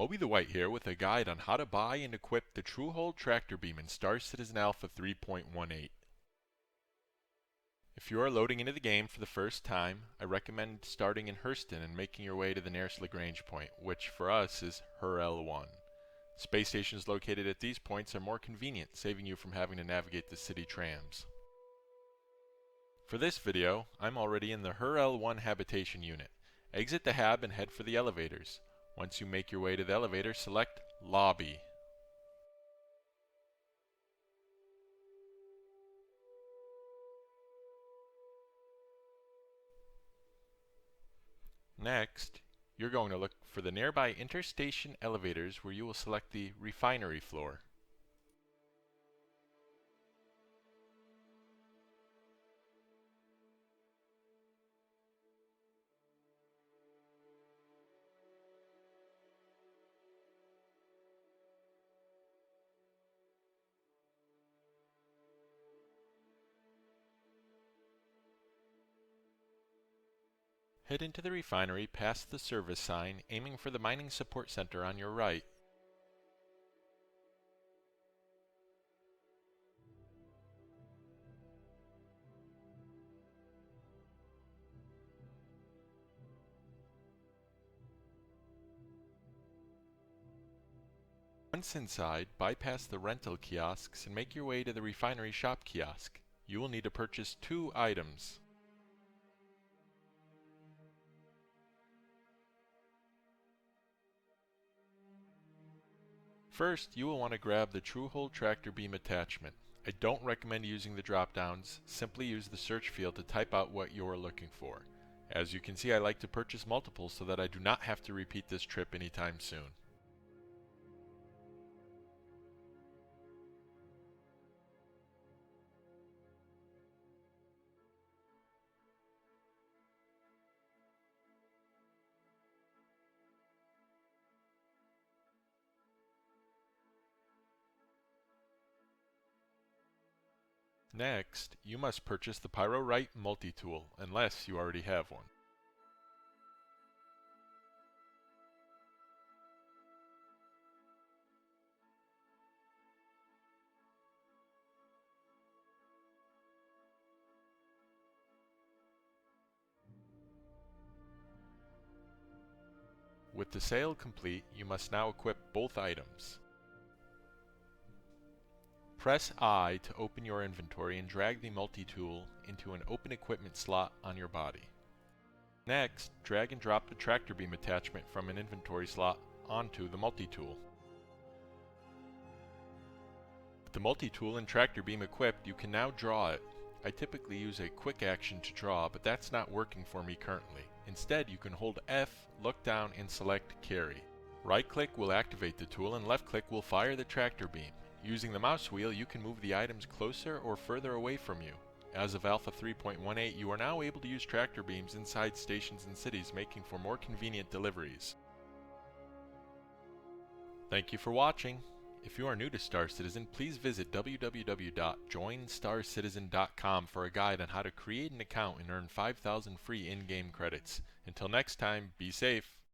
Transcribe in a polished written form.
Moby the White here with a guide on how to buy and equip the TrueHold tractor beam in Star Citizen Alpha 3.18. If you are loading into the game for the first time, I recommend starting in Hurston and making your way to the nearest Lagrange point, which for us is Referral 1. Space stations located at these points are more convenient, saving you from having to navigate the city trams. For this video, I'm already in the Referral 1 habitation unit. Exit the hab and head for the elevators. Once you make your way to the elevator, select Lobby. Next, you're going to look for the nearby interstation elevators where you will select the refinery floor. Head into the refinery past the service sign, aiming for the mining support center on your right. Once inside, bypass the rental kiosks and make your way to the refinery shop kiosk. You will need to purchase 2 items. First, you will want to grab the TrueHold tractor beam attachment. I don't recommend using the drop-downs, simply use the search field to type out what you are looking for. As you can see, I like to purchase multiples so that I do not have to repeat this trip anytime soon. Next, you must purchase the Pyrorite multi-tool, unless you already have one. With the sale complete, you must now equip both items. Press I to open your inventory and drag the multi-tool into an open equipment slot on your body. Next, drag and drop the tractor beam attachment from an inventory slot onto the multi-tool. With the multi-tool and tractor beam equipped, you can now draw it. I typically use a quick action to draw, but that's not working for me currently. Instead, you can hold F, look down, and select Carry. Right-click will activate the tool and left-click will fire the tractor beam. Using the mouse wheel, you can move the items closer or further away from you. As of Alpha 3.18, you are now able to use tractor beams inside stations and cities, making for more convenient deliveries. Thank you for watching. If you are new to Star Citizen, please visit www.joinstarcitizen.com for a guide on how to create an account and earn 5,000 free in-game credits. Until next time, be safe.